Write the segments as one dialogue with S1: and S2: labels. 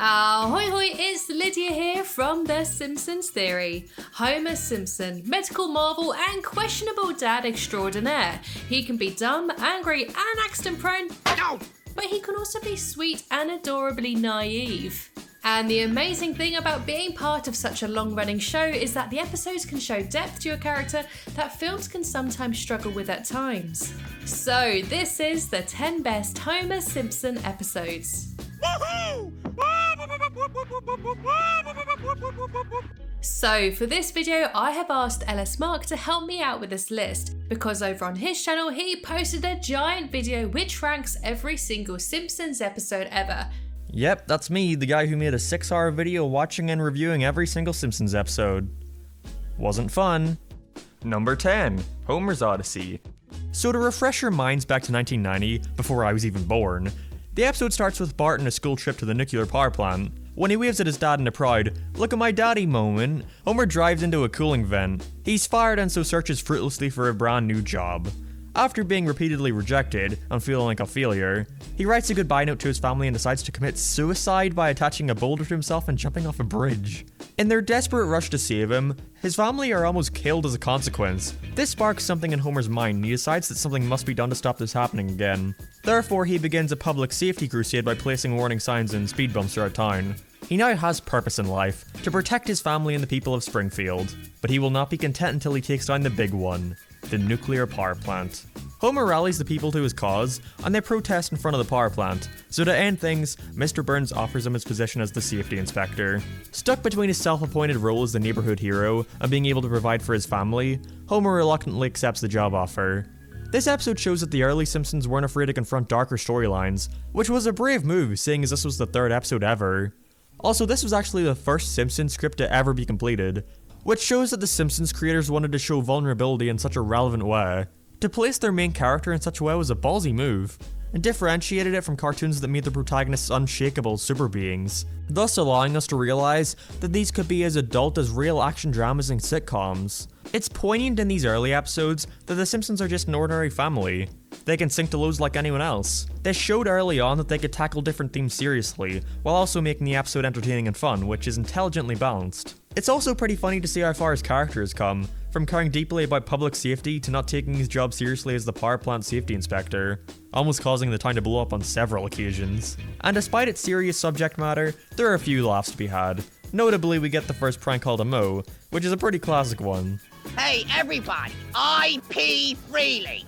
S1: Ahoy hoy, it's Lydia here from the Simpsons Theory. Homer Simpson, medical marvel and questionable dad extraordinaire. He can be dumb, angry and accident prone, but he can also be sweet and adorably naive. And the amazing thing about being part of such a long-running show is that the episodes can show depth to your character that films can sometimes struggle with at times. So this is the 10 best Homer Simpson episodes. Woohoo! So for this video, I have asked LS Mark to help me out with this list because over on his channel, he posted a giant video which ranks every single Simpsons episode ever.
S2: Yep, that's me, the guy who made a 6-hour video watching and reviewing every single Simpsons episode. Wasn't fun. Number 10, Homer's Odyssey. So to refresh your minds back to 1990, before I was even born, the episode starts with Bart on a school trip to the nuclear power plant. When he waves at his dad in a proud, "Look at my daddy" moment, Homer drives into a cooling vent. He's fired and so searches fruitlessly for a brand new job. After being repeatedly rejected and feeling like a failure, he writes a goodbye note to his family and decides to commit suicide by attaching a boulder to himself and jumping off a bridge. In their desperate rush to save him, his family are almost killed as a consequence. This sparks something in Homer's mind and he decides that something must be done to stop this happening again. Therefore, he begins a public safety crusade by placing warning signs and speed bumps throughout town. He now has purpose in life, to protect his family and the people of Springfield. But he will not be content until he takes down the big one, the nuclear power plant. Homer rallies the people to his cause, and they protest in front of the power plant. So to end things, Mr. Burns offers him his position as the safety inspector. Stuck between his self-appointed role as the neighborhood hero and being able to provide for his family, Homer reluctantly accepts the job offer. This episode shows that the early Simpsons weren't afraid to confront darker storylines, which was a brave move seeing as this was the 3rd episode ever. Also, this was actually the first Simpsons script to ever be completed, which shows that the Simpsons creators wanted to show vulnerability in such a relevant way. To place their main character in such a way was a ballsy move, and differentiated it from cartoons that made the protagonists unshakable super beings, thus allowing us to realize that these could be as adult as real action dramas and sitcoms. It's poignant in these early episodes that the Simpsons are just an ordinary family. They can sink to lows like anyone else. They showed early on that they could tackle different themes seriously, while also making the episode entertaining and fun, which is intelligently balanced. It's also pretty funny to see how far his character has come, from caring deeply about public safety to not taking his job seriously as the power plant safety inspector, almost causing the town to blow up on several occasions. And despite its serious subject matter, there are a few laughs to be had. Notably, we get the first prank call to Moe, which is a pretty classic one.
S3: Hey everybody, I pee freely.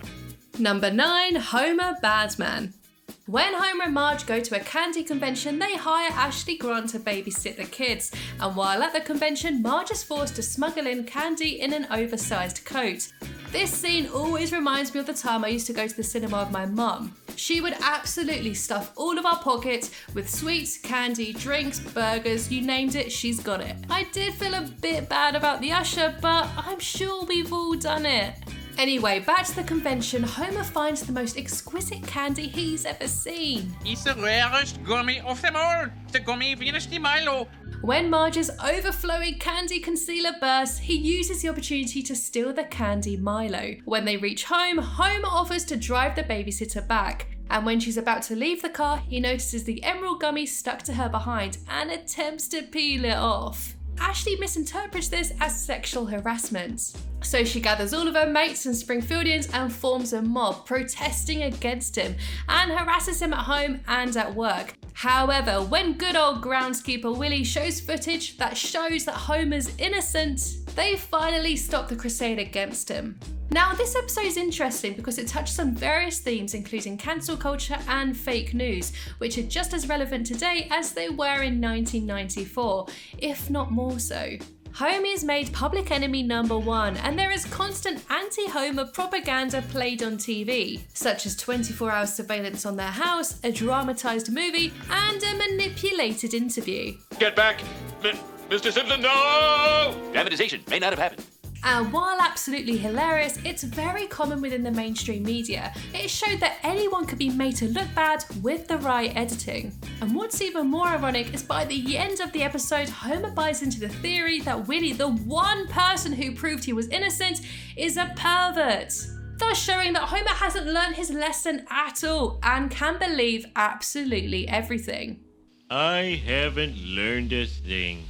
S1: Number 9, Homer Badman. When Homer and Marge go to a candy convention, they hire Ashley Grant to babysit the kids, and while at the convention, Marge is forced to smuggle in candy in an oversized coat. This scene always reminds me of the time I used to go to the cinema with my mum. She would absolutely stuff all of our pockets with sweets, candy, drinks, burgers, you named it, she's got it. I did feel a bit bad about the usher, but I'm sure we've all done it. Anyway, back to the convention, Homer finds the most exquisite candy he's ever seen.
S4: It's the rarest gummy of them all, the gummy Venus de Milo.
S1: When Marge's overflowing candy concealer bursts, he uses the opportunity to steal the candy Milo. When they reach home, Homer offers to drive the babysitter back. And when she's about to leave the car, he notices the emerald gummy stuck to her behind and attempts to peel it off. Ashley misinterprets this as sexual harassment. So she gathers all of her mates and Springfieldians and forms a mob protesting against him and harasses him at home and at work. However, when good old groundskeeper Willie shows footage that shows that Homer's innocent, they finally stop the crusade against him. Now, this episode is interesting because it touches on various themes including cancel culture and fake news, which are just as relevant today as they were in 1994, if not more so. Homer is made public enemy number 1, and there is constant anti-Homer propaganda played on TV, such as 24-hour surveillance on their house, a dramatized movie, and a manipulated interview.
S5: Get back! Mr. Simpson, no!
S6: Dramatization may not have happened.
S1: And while absolutely hilarious, it's very common within the mainstream media. It showed that anyone could be made to look bad with the right editing. And what's even more ironic is by the end of the episode, Homer buys into the theory that Willie, the one person who proved he was innocent, is a pervert. thus showing that Homer hasn't learned his lesson at all and can believe absolutely everything.
S6: I haven't learned a thing.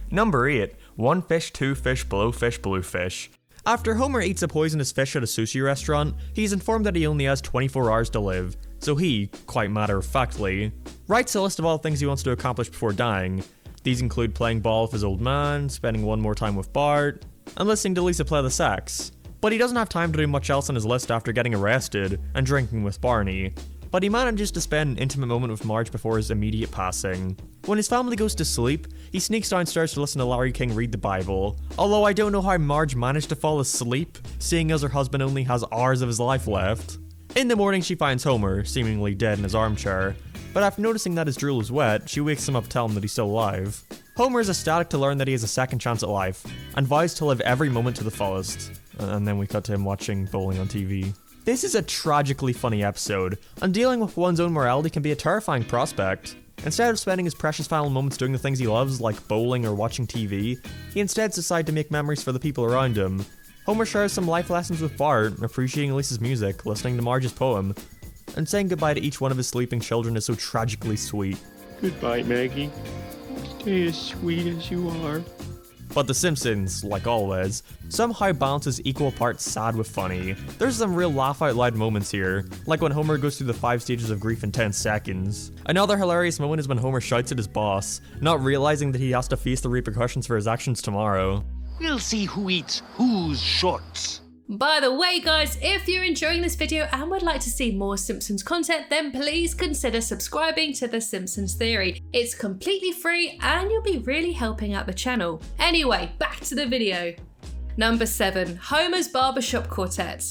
S2: Number 8. One fish, two fish, blowfish, blue fish. After Homer eats a poisonous fish at a sushi restaurant, he's informed that he only has 24 hours to live, so he, quite matter-of-factly, writes a list of all the things he wants to accomplish before dying. These include playing ball with his old man, spending one more time with Bart, and listening to Lisa play the sax. But he doesn't have time to do much else on his list after getting arrested and drinking with Barney. But he manages to spend an intimate moment with Marge before his immediate passing. When his family goes to sleep, he sneaks downstairs to listen to Larry King read the Bible. Although I don't know how Marge managed to fall asleep, seeing as her husband only has hours of his life left. In the morning, she finds Homer, seemingly dead in his armchair, but after noticing that his drool is wet, she wakes him up to tell him that he's still alive. Homer is ecstatic to learn that he has a second chance at life, and vows to live every moment to the fullest. And then we cut to him watching bowling on TV. This is a tragically funny episode, and dealing with one's own morality can be a terrifying prospect. Instead of spending his precious final moments doing the things he loves, like bowling or watching TV, he instead decides to make memories for the people around him. Homer shares some life lessons with Bart, appreciating Lisa's music, listening to Marge's poem, and saying goodbye to each one of his sleeping children is so tragically sweet.
S6: Goodbye, Maggie. Stay as sweet as you are.
S2: But The Simpsons, like always, somehow balances equal parts sad with funny. There's some real laugh out loud moments here, like when Homer goes through the 5 stages of grief in 10 seconds. Another hilarious moment is when Homer shouts at his boss, not realizing that he has to face the repercussions for his actions tomorrow.
S3: We'll see who eats whose shorts.
S1: By the way guys, if you're enjoying this video and would like to see more Simpsons content, then please consider subscribing to the Simpsons Theory. It's completely free and you'll be really helping out the channel. Anyway, back to the video. Number 7, Homer's Barbershop Quartet.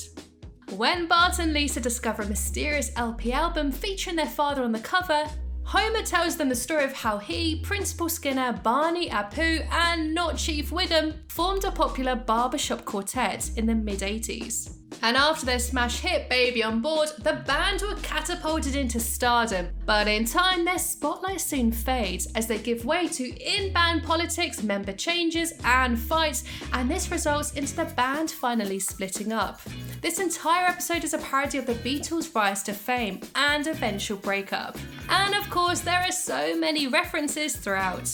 S1: When Bart and Lisa discover a mysterious LP album featuring their father on the cover, Homer tells them the story of how he, Principal Skinner, Barney, Apu, and not Chief Wiggum formed a popular barbershop quartet in the mid-80s. And after their smash hit Baby on Board, the band were catapulted into stardom, but in time their spotlight soon fades as they give way to in-band politics, member changes, and fights, and this results into the band finally splitting up. This entire episode is a parody of the Beatles' rise to fame and eventual breakup. And of course, there are so many references throughout,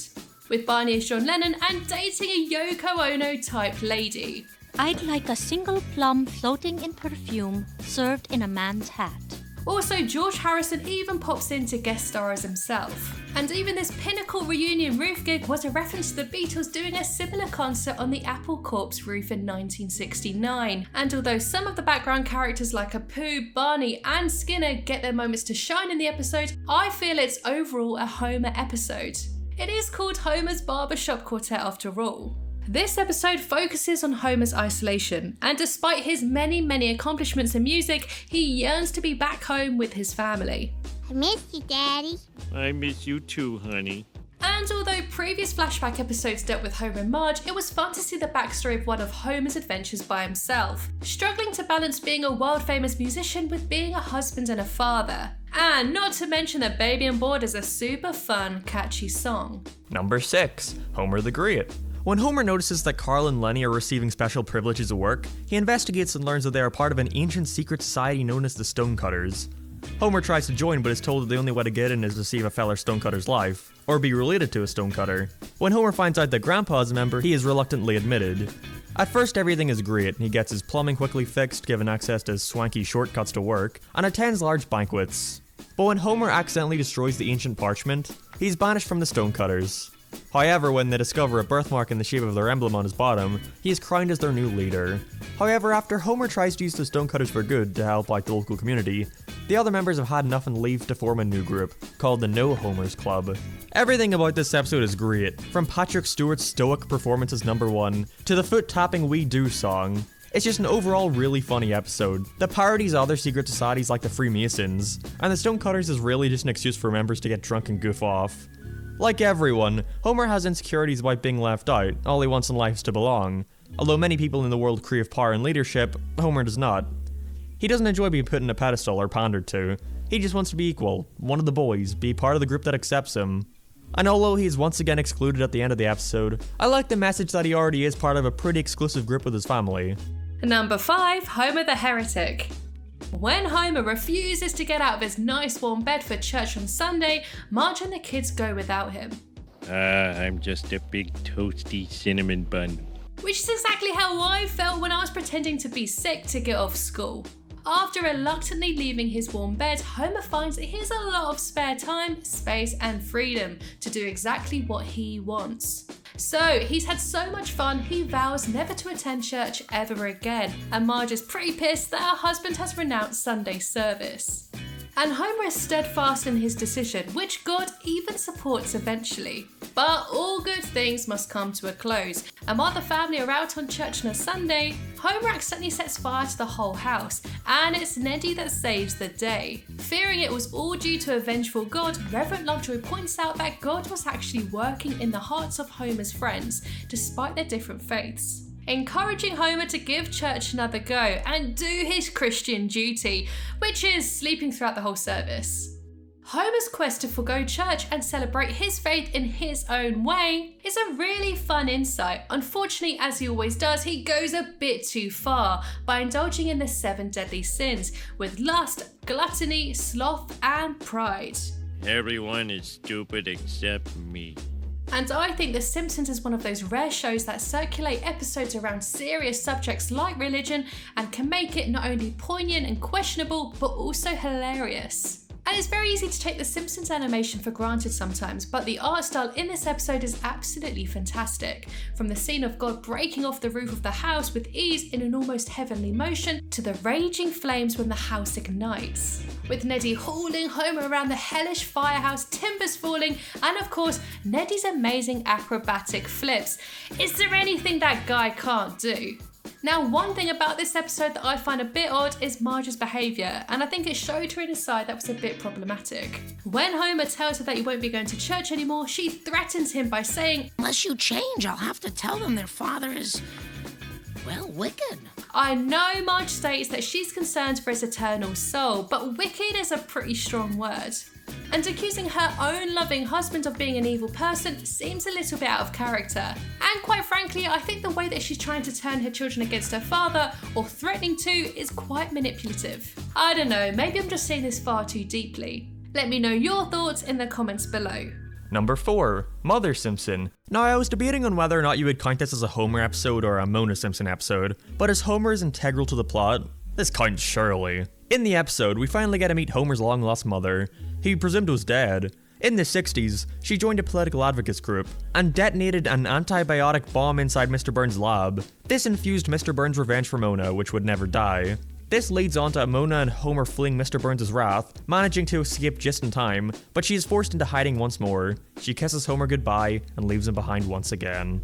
S1: with Barney as John Lennon and dating a Yoko Ono type lady.
S7: I'd like a single plum floating in perfume served in a man's hat.
S1: Also, George Harrison even pops in to guest star as himself. And even this pinnacle reunion roof gig was a reference to the Beatles doing a similar concert on the Apple Corps roof in 1969. And although some of the background characters like Apu, Barney and Skinner get their moments to shine in the episode, I feel it's overall a Homer episode. It is called Homer's Barbershop Quartet after all. This episode focuses on Homer's isolation, and despite his many accomplishments in music, he yearns to be back home with his family.
S7: I miss you, Daddy.
S6: I miss you too, honey.
S1: And although previous flashback episodes dealt with Homer and Marge, it was fun to see the backstory of one of Homer's adventures by himself, struggling to balance being a world-famous musician with being a husband and a father. And not to mention that Baby on Board is a super fun, catchy song.
S2: Number 6, Homer the Great. When Homer notices that Carl and Lenny are receiving special privileges at work, he investigates and learns that they are part of an ancient secret society known as the Stonecutters. Homer tries to join but is told that the only way to get in is to save a feller Stonecutter's life, or be related to a Stonecutter. When Homer finds out that Grandpa is a member, he is reluctantly admitted. At first everything is great, he gets his plumbing quickly fixed, given access to swanky shortcuts to work, and attends large banquets. But when Homer accidentally destroys the ancient parchment, he's banished from the Stonecutters. However, when they discover a birthmark in the shape of their emblem on his bottom, he is crowned as their new leader. However, after Homer tries to use the Stonecutters for good to help out the local community, the other members have had enough and leave to form a new group, called the No Homers Club. Everything about this episode is great, from Patrick Stewart's stoic performance as number 1, to the foot-tapping We Do song. It's just an overall really funny episode that parodies other secret societies like the Freemasons, and the Stonecutters is really just an excuse for members to get drunk and goof off. Like everyone, Homer has insecurities about being left out. All he wants in life is to belong. Although many people in the world crave power and leadership, Homer does not. He doesn't enjoy being put in a pedestal or pandered to. He just wants to be equal, one of the boys, be part of the group that accepts him. And although he is once again excluded at the end of the episode, I like the message that he already is part of a pretty exclusive group with his family.
S1: Number 5, Homer the Heretic. When Homer refuses to get out of his nice warm bed for church on Sunday, Marge and the kids go without him.
S6: I'm just a big toasty cinnamon bun.
S1: Which is exactly how I felt when I was pretending to be sick to get off school. After reluctantly leaving his warm bed, Homer finds that he has a lot of spare time, space, and freedom to do exactly what he wants. So he's had so much fun, he vows never to attend church ever again, and Marge is pretty pissed that her husband has renounced Sunday service. And Homer is steadfast in his decision, which God even supports eventually. But all good things must come to a close, and while the family are out on church on a Sunday, Homer accidentally sets fire to the whole house, and it's Neddy that saves the day. Fearing it was all due to a vengeful God, Reverend Lovejoy points out that God was actually working in the hearts of Homer's friends, despite their different faiths, encouraging Homer to give church another go and do his Christian duty, which is sleeping throughout the whole service. Homer's quest to forgo church and celebrate his faith in his own way is a really fun insight. Unfortunately, as he always does, he goes a bit too far by indulging in the 7 deadly sins with lust, gluttony, sloth, and pride.
S6: Everyone is stupid except me.
S1: And I think The Simpsons is one of those rare shows that circulate episodes around serious subjects like religion and can make it not only poignant and questionable, but also hilarious. And it's very easy to take The Simpsons animation for granted sometimes, but the art style in this episode is absolutely fantastic. From the scene of God breaking off the roof of the house with ease in an almost heavenly motion, to the raging flames when the house ignites. With Neddy hauling Homer around the hellish firehouse, timbers falling, and of course, Neddy's amazing acrobatic flips. Is there anything that guy can't do? Now, one thing about this episode that I find a bit odd is Marge's behaviour, and I think it showed her in a side that was a bit problematic. When Homer tells her that he won't be going to church anymore, she threatens him by saying,
S3: Unless you change, I'll have to tell them their father is, well, wicked.
S1: I know Marge states that she's concerned for his eternal soul, but wicked is a pretty strong word. And accusing her own loving husband of being an evil person seems a little bit out of character. And quite frankly, I think the way that she's trying to turn her children against her father, or threatening to, is quite manipulative. I don't know, maybe I'm just seeing this far too deeply. Let me know your thoughts in the comments below.
S2: Number 4, Mother Simpson. Now, I was debating on whether or not you would count this as a Homer episode or a Mona Simpson episode, but as Homer is integral to the plot, this counts surely. In the episode, we finally get to meet Homer's long-lost mother, who he presumed was dead. In the 60s, she joined a political advocates group and detonated an antibiotic bomb inside Mr. Burns' lab. This infused Mr. Burns' revenge for Mona, which would never die. This leads on to Mona and Homer fleeing Mr. Burns' wrath, managing to escape just in time, but she is forced into hiding once more. She kisses Homer goodbye and leaves him behind once again.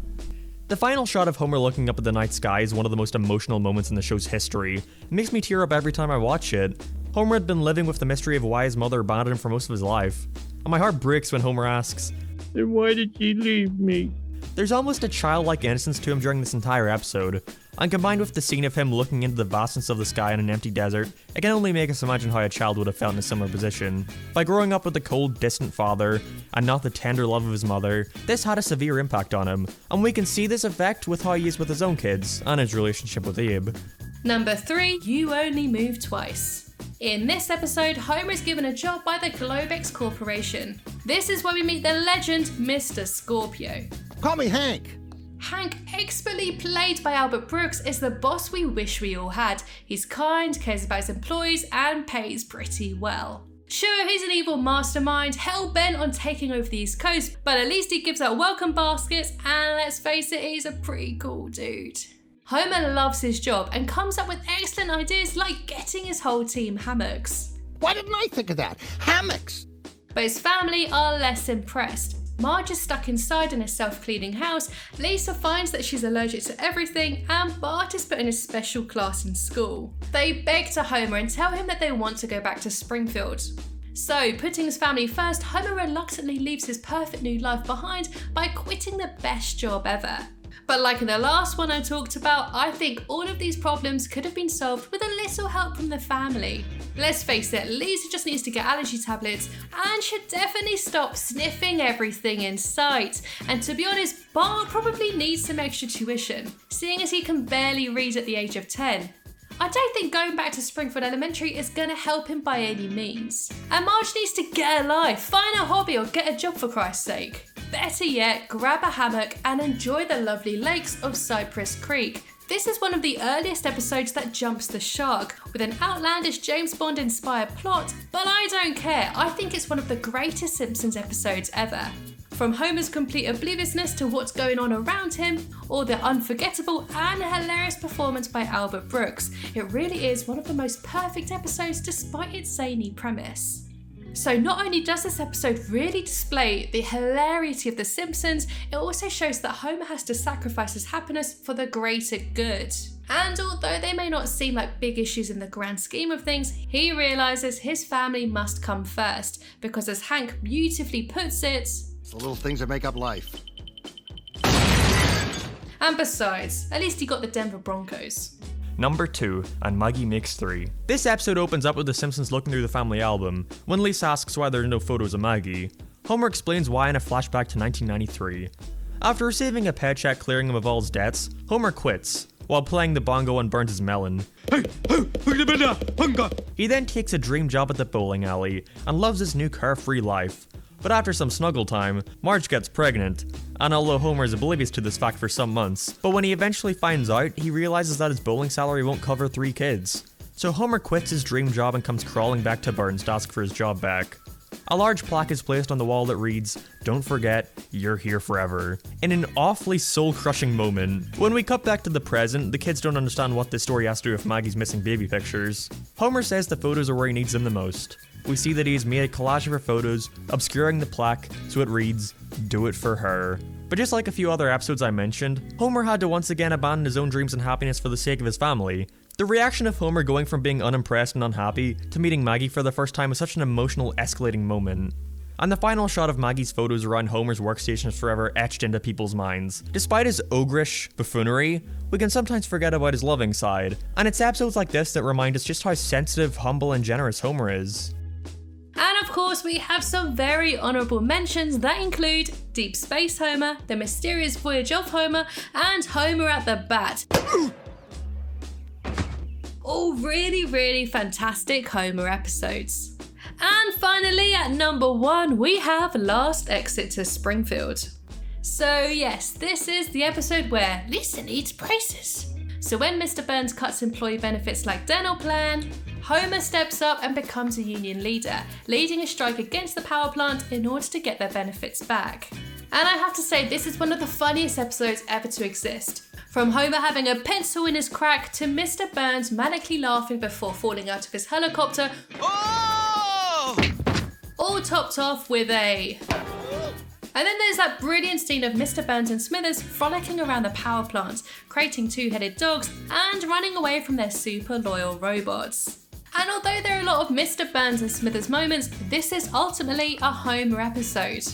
S2: The final shot of Homer looking up at the night sky is one of the most emotional moments in the show's history. It makes me tear up every time I watch it. Homer had been living with the mystery of why his mother abandoned him for most of his life, and my heart breaks when Homer asks,
S6: Then why did she leave me?
S2: There's almost a childlike innocence to him during this entire episode, and combined with the scene of him looking into the vastness of the sky in an empty desert, it can only make us imagine how a child would have felt in a similar position. By growing up with the cold, distant father, and not the tender love of his mother, this had a severe impact on him, and we can see this effect with how he is with his own kids, and his relationship with Abe.
S1: Number 3, You Only Move Twice. In this episode, Homer is given a job by the Globex Corporation. This is where we meet the legend, Mr. Scorpio.
S3: Call me Hank.
S1: Hank, expertly played by Albert Brooks, is the boss we wish we all had. He's kind, cares about his employees, and pays pretty well. Sure, he's an evil mastermind, hell-bent on taking over the East Coast, but at least he gives out welcome baskets, and let's face it, he's a pretty cool dude. Homer loves his job and comes up with excellent ideas like getting his whole team hammocks.
S3: Why didn't I think of that? Hammocks.
S1: But his family are less impressed. Marge is stuck inside in a self-cleaning house, Lisa finds that she's allergic to everything, and Bart is put in a special class in school. They beg to Homer and tell him that they want to go back to Springfield. So, putting his family first, Homer reluctantly leaves his perfect new life behind by quitting the best job ever. But like in the last one I talked about, I think all of these problems could have been solved with a little help from the family. Let's face it, Lisa just needs to get allergy tablets and should definitely stop sniffing everything in sight. And to be honest, Bart probably needs some extra tuition, seeing as he can barely read at the age of 10. I don't think going back to Springfield Elementary is going to help him by any means. And Marge needs to get a life, find a hobby or get a job for Christ's sake. Better yet, grab a hammock and enjoy the lovely lakes of Cypress Creek. This is one of the earliest episodes that jumps the shark, with an outlandish James Bond inspired plot, but I don't care, I think it's one of the greatest Simpsons episodes ever. From Homer's complete obliviousness to what's going on around him, or the unforgettable and hilarious performance by Albert Brooks, it really is one of the most perfect episodes despite its zany premise. So not only does this episode really display the hilarity of The Simpsons, it also shows that Homer has to sacrifice his happiness for the greater good. And although they may not seem like big issues in the grand scheme of things, he realises his family must come first, because as Hank beautifully puts it,
S8: it's the little things that make up life.
S1: And besides, at least he got the Denver Broncos.
S2: Number 2, and Maggie makes 3. This episode opens up with the Simpsons looking through the family album. When Lisa asks why there are no photos of Maggie, Homer explains why in a flashback to 1993. After receiving a paycheck clearing him of all his debts, Homer quits, while playing the bongo and burns his melon. He then takes a dream job at the bowling alley, and loves his new carefree life. But after some snuggle time, Marge gets pregnant, and although Homer is oblivious to this fact for some months, but when he eventually finds out, he realizes that his bowling salary won't cover 3 kids. So Homer quits his dream job and comes crawling back to Burns to ask for his job back. A large plaque is placed on the wall that reads, "Don't forget, you're here forever," in an awfully soul-crushing moment. When we cut back to the present, the kids don't understand what this story has to do with Maggie's missing baby pictures. Homer says the photos are where he needs them the most. We see that he has made a collage of her photos, obscuring the plaque, so it reads, "Do it for her." But just like a few other episodes I mentioned, Homer had to once again abandon his own dreams and happiness for the sake of his family. The reaction of Homer going from being unimpressed and unhappy to meeting Maggie for the first time is such an emotional, escalating moment. And the final shot of Maggie's photos around Homer's workstation is forever etched into people's minds. Despite his ogreish buffoonery, we can sometimes forget about his loving side, and it's episodes like this that remind us just how sensitive, humble, and generous Homer is.
S1: And of course, we have some very honourable mentions that include Deep Space Homer, The Mysterious Voyage of Homer, and Homer at the Bat. All really fantastic Homer episodes. And finally, at number 1, we have Last Exit to Springfield. So yes, this is the episode where Lisa needs braces. So when Mr. Burns cuts employee benefits like dental plan, Homer steps up and becomes a union leader, leading a strike against the power plant in order to get their benefits back. And I have to say, this is one of the funniest episodes ever to exist. From Homer having a pencil in his crack to Mr. Burns manically laughing before falling out of his helicopter. Oh! All topped off with a... And then there's that brilliant scene of Mr. Burns and Smithers frolicking around the power plant, creating 2-headed dogs and running away from their super loyal robots. And although there are a lot of Mr. Burns and Smithers moments, this is ultimately a Homer episode.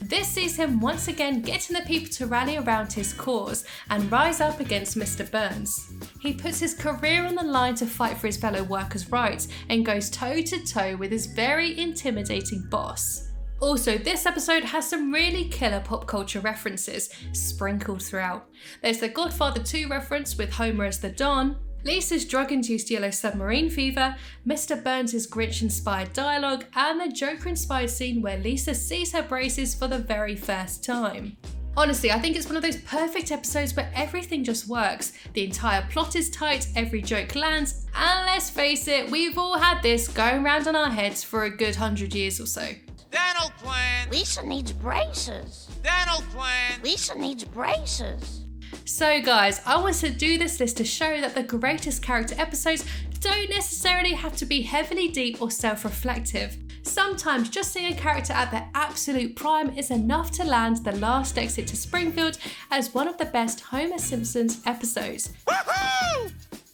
S1: This sees him once again getting the people to rally around his cause and rise up against Mr. Burns. He puts his career on the line to fight for his fellow workers' rights and goes toe to toe with his very intimidating boss. Also, this episode has some really killer pop culture references sprinkled throughout. There's the Godfather 2 reference with Homer as the Don, Lisa's drug-induced yellow submarine fever, Mr. Burns' Grinch-inspired dialogue, and the Joker-inspired scene where Lisa sees her braces for the very first time. Honestly, I think it's one of those perfect episodes where everything just works. The entire plot is tight, every joke lands, and let's face it, we've all had this going round on our heads for a good 100 years or so.
S4: Dental plan.
S3: Lisa needs braces.
S4: Dental plan.
S3: Lisa needs braces.
S1: So guys, I wanted to do this list to show that the greatest character episodes don't necessarily have to be heavily deep or self-reflective. Sometimes just seeing a character at their absolute prime is enough to land The Last Exit to Springfield as one of the best Homer Simpsons episodes. Woohoo!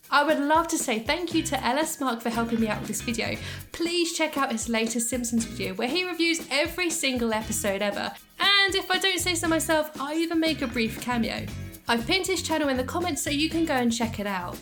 S1: I would love to say thank you to LS Mark for helping me out with this video. Please check out his latest Simpsons video where he reviews every single episode ever. And if I don't say so myself, I'll even make a brief cameo. I've pinned his channel in the comments so you can go and check it out.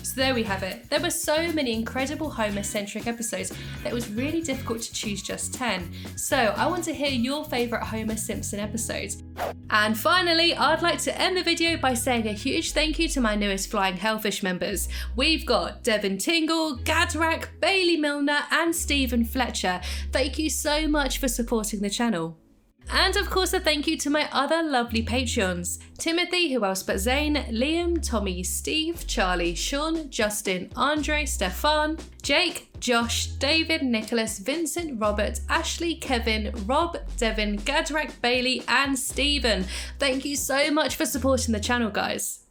S1: So there we have it. There were so many incredible Homer Centric episodes that it was really difficult to choose just 10. So I want to hear your favourite Homer Simpson episodes. And finally, I'd like to end the video by saying a huge thank you to my newest Flying Hellfish members. We've got Devin Tingle, Gadrak, Bailey Milner and Stephen Fletcher. Thank you so much for supporting the channel. And of course a thank you to my other lovely Patreons. Timothy, Who Else But Zane, Liam, Tommy, Steve, Charlie, Sean, Justin, Andre, Stefan, Jake, Josh, David, Nicholas, Vincent, Robert, Ashley, Kevin, Rob, Devin, Gadrak, Bailey and Stephen. Thank you so much for supporting the channel, guys.